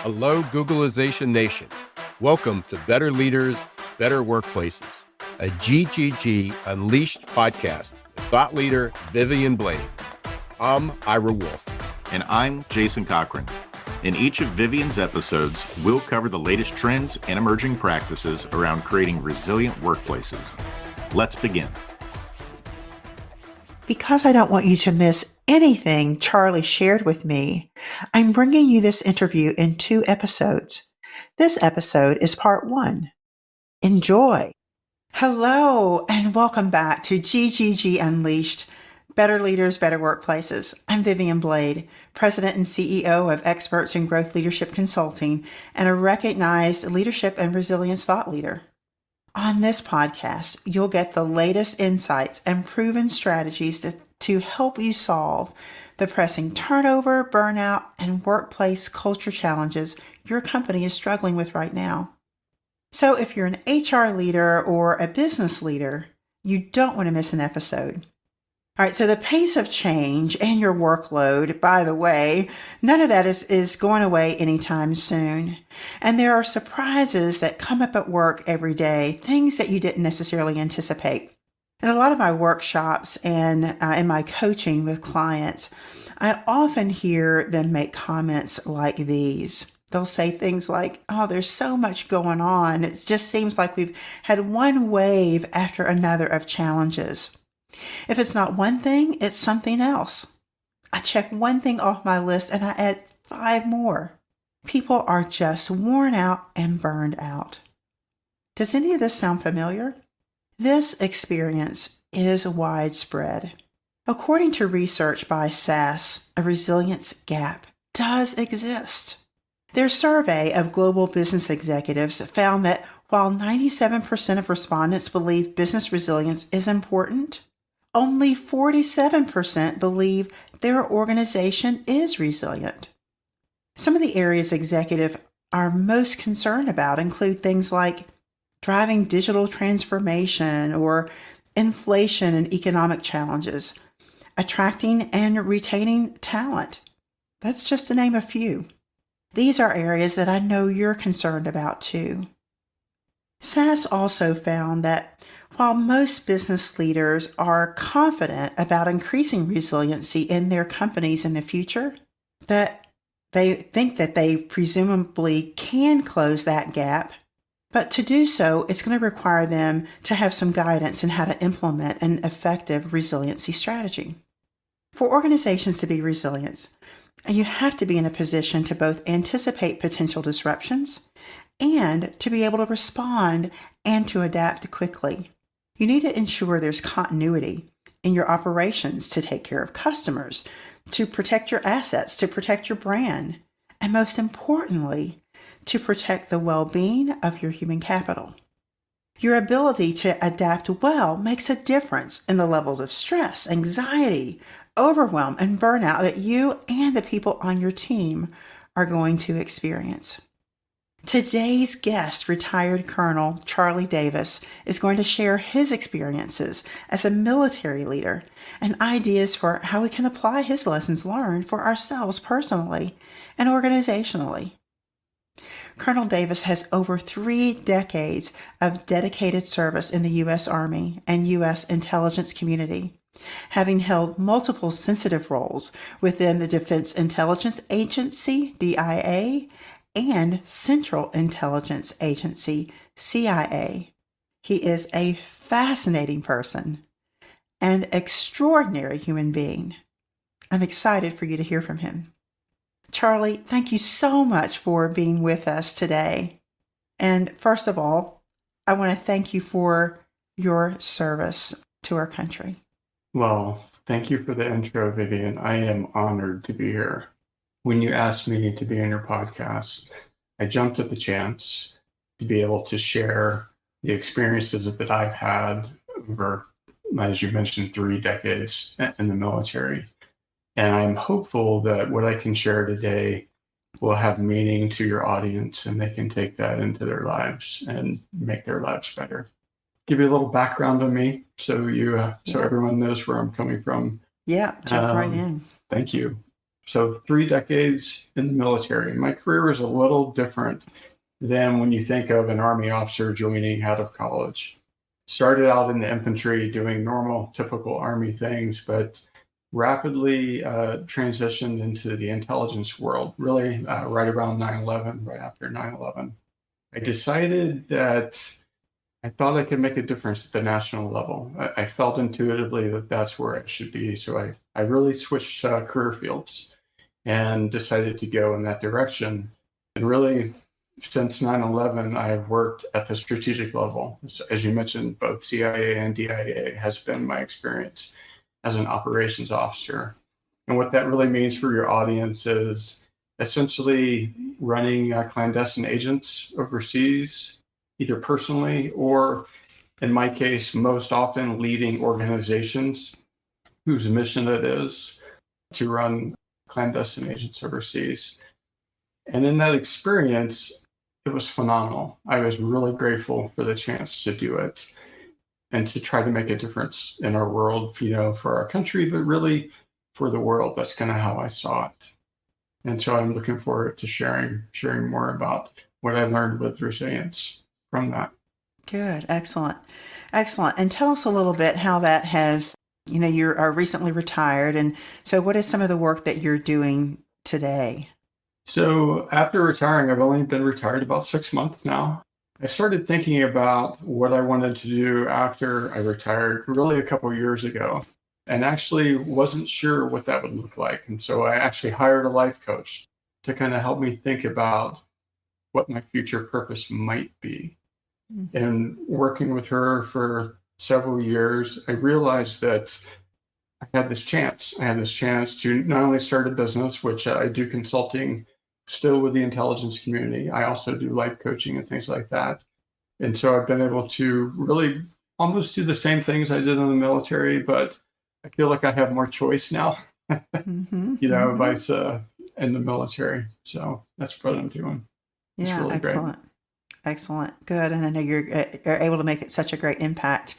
Hello, Googleization Nation. Welcome to Better Leaders, Better Workplaces, a GGG Unleashed podcast with thought leader Vivian Blade. I'm Ira Wolf. And I'm Jason Cochran. In each of Vivian's episodes, we'll cover the latest trends and emerging practices around creating resilient workplaces. Let's begin. Because I don't want you to miss anything Charlie shared with me, I'm bringing you this interview in 2 episodes. This episode is part 1. Enjoy. Hello, and welcome back to GGG Unleashed, Better Leaders, Better Workplaces. I'm Vivian Blade, President and CEO of Experts in Growth Leadership Consulting and a recognized leadership and resilience thought leader. On this podcast, you'll get the latest insights and proven strategies to help you solve the pressing turnover, burnout, and workplace culture challenges your company is struggling with right now. So if you're an HR leader or a business leader, you don't want to miss an episode. All right, so the pace of change and your workload, by the way, none of that is going away anytime soon. And there are surprises that come up at work every day, things that you didn't necessarily anticipate. In a lot of my workshops and in my coaching with clients, I often hear them make comments like these. They'll say things like, oh, there's so much going on. It just seems like we've had one wave after another of challenges. If it's not one thing, it's something else. I check one thing off my list and I add 5 more. People are just worn out and burned out. Does any of this sound familiar? This experience is widespread. According to research by SAS, a resilience gap does exist. Their survey of global business executives found that while 97% of respondents believe business resilience is important, only 47% believe their organization is resilient. Some of the areas executives are most concerned about include things like driving digital transformation or inflation and economic challenges, attracting and retaining talent. That's just to name a few. These are areas that I know you're concerned about too. SAS also found that while most business leaders are confident about increasing resiliency in their companies in the future, that they think that they presumably can close that gap, but to do so, it's going to require them to have some guidance in how to implement an effective resiliency strategy. For organizations to be resilient, you have to be in a position to both anticipate potential disruptions and to be able to respond and to adapt quickly. You need to ensure there's continuity in your operations to take care of customers, to protect your assets, to protect your brand, and most importantly, to protect the well-being of your human capital. Your ability to adapt well makes a difference in the levels of stress, anxiety, overwhelm, and burnout that you and the people on your team are going to experience. Today's guest, retired Colonel Charlie Davis, is going to share his experiences as a military leader and ideas for how we can apply his lessons learned for ourselves personally and organizationally. Colonel Davis has over 3 decades of dedicated service in the U.S. Army and U.S. intelligence community, having held multiple sensitive roles within the Defense Intelligence Agency, DIA, and Central Intelligence Agency, CIA. He is a fascinating person and extraordinary human being. I'm excited for you to hear from him. Charlie, thank you so much for being with us today. And first of all, I want to thank you for your service to our country. Well, thank you for the intro, Vivian. I am honored to be here. When you asked me to be on your podcast, I jumped at the chance to be able to share the experiences that I've had over, as you mentioned, 3 decades in the military. And I'm hopeful that what I can share today will have meaning to your audience and they can take that into their lives and make their lives better. Give you a little background on me so everyone knows where I'm coming from. Yeah, jump right in. Thank you. So 3 decades in the military. My career was a little different than when you think of an Army officer joining out of college. Started out in the infantry doing normal, typical Army things, but rapidly transitioned into the intelligence world, really right around 9/11, right after 9/11. I decided that I thought I could make a difference at the national level. I felt intuitively that that's where I should be. So I really switched career fields and decided to go in that direction. And really, since 9/11, I've worked at the strategic level. So, as you mentioned, both CIA and DIA has been my experience as an operations officer. And what that really means for your audience is essentially running clandestine agents overseas, either personally or, in my case, most often leading organizations whose mission it is to run clandestine agents overseas. And in that experience, it was phenomenal. I was really grateful for the chance to do it and to try to make a difference in our world, for our country, but really for the world. That's kind of how I saw it. And so I'm looking forward to sharing more about what I learned with resilience from that. Good. Excellent. Excellent. And tell us a little bit how that has, you are recently retired. And so what is some of the work that you're doing today? So after retiring, I've only been retired about 6 months now. I started thinking about what I wanted to do after I retired really a couple of years ago, and actually wasn't sure what that would look like. And so I actually hired a life coach to kind of help me think about what my future purpose might be. Mm-hmm. And working with her for several years, I realized that I had this chance. I had this chance to not only start a business, which I do consulting still with the intelligence community. I also do life coaching and things like that. And so I've been able to really almost do the same things I did in the military, but I feel like I have more choice now, vice in the military. So that's what I'm doing. It's really excellent. Great. Excellent. Good. And I know you're able to make such a great impact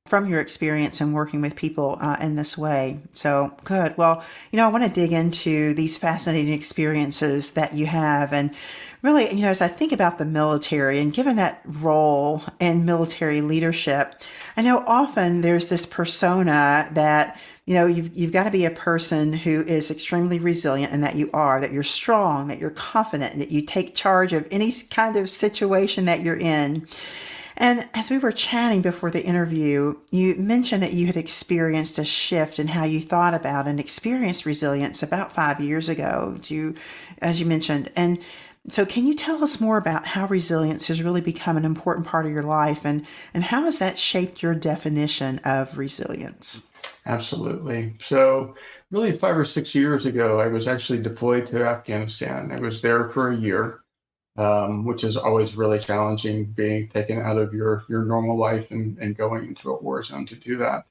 from your experience in working with people in this way. So good. Well, I want to dig into these fascinating experiences that you have. And really, as I think about the military and given that role in military leadership, I know often there's this persona that, you've got to be a person who is extremely resilient, and that you're strong, that you're confident, and that you take charge of any kind of situation that you're in. And as we were chatting before the interview, you mentioned that you had experienced a shift in how you thought about and experienced resilience about 5 years ago, as you mentioned. And so can you tell us more about how resilience has really become an important part of your life, and how has that shaped your definition of resilience? Absolutely. So really 5 or 6 years ago, I was actually deployed to Afghanistan. I was there for a year. Which is always really challenging, being taken out of your normal life and going into a war zone to do that.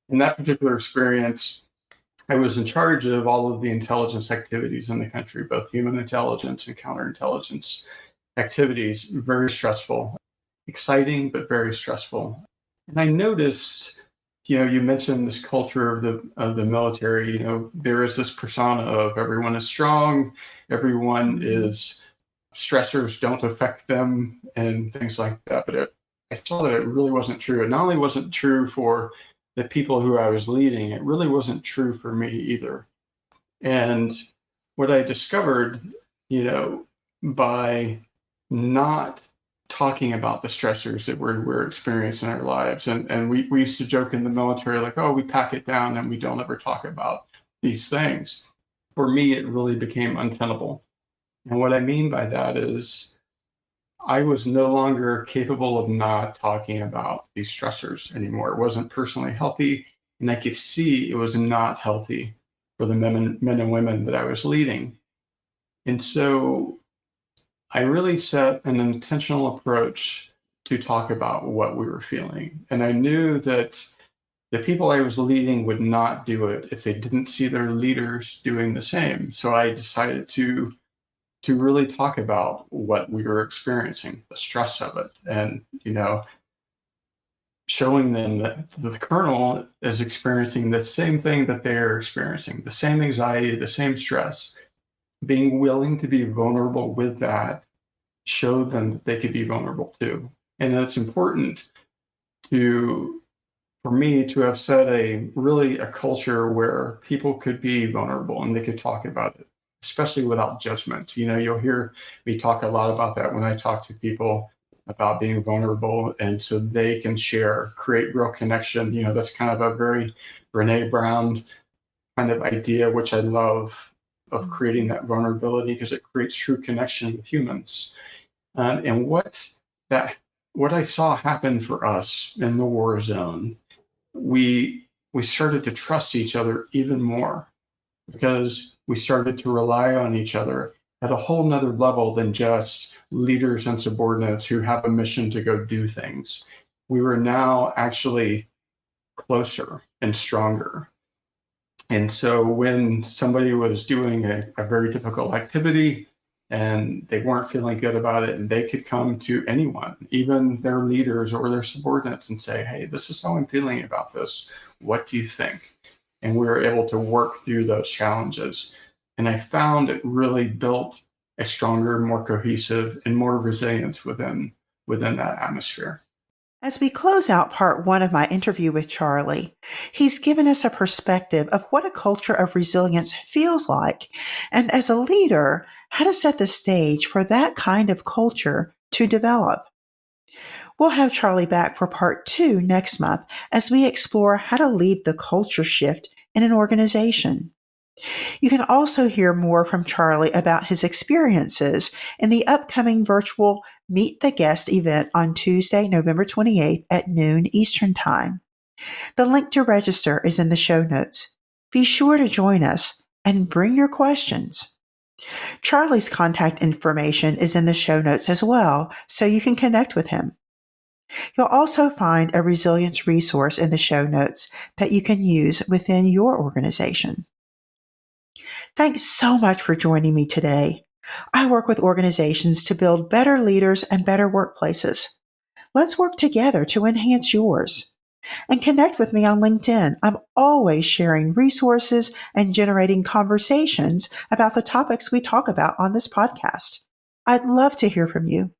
In that particular experience, I was in charge of all of the intelligence activities in the country, both human intelligence and counterintelligence activities. Very stressful, exciting, but very stressful. And I noticed, you mentioned this culture of the military. There is this persona of everyone is strong, everyone is stressors don't affect them and things like that. But I saw that it really wasn't true. It not only wasn't true for the people who I was leading, it really wasn't true for me either. And what I discovered, by not talking about the stressors that we're experiencing in our lives, and we used to joke in the military, like, oh, we pack it down and we don't ever talk about these things. For me, it really became untenable. And what I mean by that is I was no longer capable of not talking about these stressors anymore. It wasn't personally healthy, and I could see it was not healthy for the men and women that I was leading. And so I really set an intentional approach to talk about what we were feeling. And I knew that the people I was leading would not do it if they didn't see their leaders doing the same. So I decided to really talk about what we were experiencing, the stress of it. And, showing them that the colonel is experiencing the same thing that they're experiencing, the same anxiety, the same stress. Being willing to be vulnerable with that showed them that they could be vulnerable too. And it's important for me to have set a culture where people could be vulnerable and they could talk about it, especially without judgment. You'll hear me talk a lot about that when I talk to people about being vulnerable, and so they can share, create real connection. That's kind of a very Brene Brown kind of idea, which I love, of creating that vulnerability, because it creates true connection with humans. And what I saw happen for us in the war zone, we started to trust each other even more, because we started to rely on each other at a whole nother level than just leaders and subordinates who have a mission to go do things. We were now actually closer and stronger. And so when somebody was doing a very difficult activity and they weren't feeling good about it, and they could come to anyone, even their leaders or their subordinates, and say, hey, this is how I'm feeling about this. What do you think? And we were able to work through those challenges. And I found it really built a stronger, more cohesive, and more resilience within that atmosphere. As we close out part 1 of my interview with Charlie, he's given us a perspective of what a culture of resilience feels like, and as a leader, how to set the stage for that kind of culture to develop. We'll have Charlie back for part 2 next month as we explore how to lead the culture shift in an organization. You can also hear more from Charlie about his experiences in the upcoming virtual Meet the Guest event on Tuesday, November 28th at noon Eastern Time. The link to register is in the show notes. Be sure to join us and bring your questions. Charlie's contact information is in the show notes as well, so you can connect with him. You'll also find a resilience resource in the show notes that you can use within your organization. Thanks so much for joining me today. I work with organizations to build better leaders and better workplaces. Let's work together to enhance yours. And connect with me on LinkedIn. I'm always sharing resources and generating conversations about the topics we talk about on this podcast. I'd love to hear from you.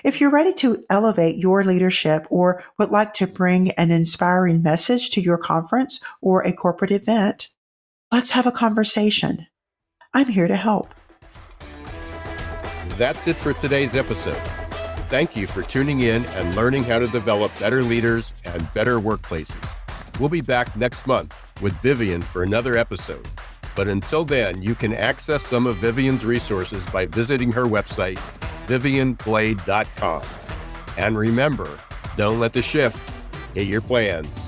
If you're ready to elevate your leadership or would like to bring an inspiring message to your conference or a corporate event, let's have a conversation. I'm here to help. That's it for today's episode. Thank you for tuning in and learning how to develop better leaders and better workplaces. We'll be back next month with Vivian for another episode. But until then, you can access some of Vivian's resources by visiting her website, vivianblade.com. And remember, don't let the shift hit your plans.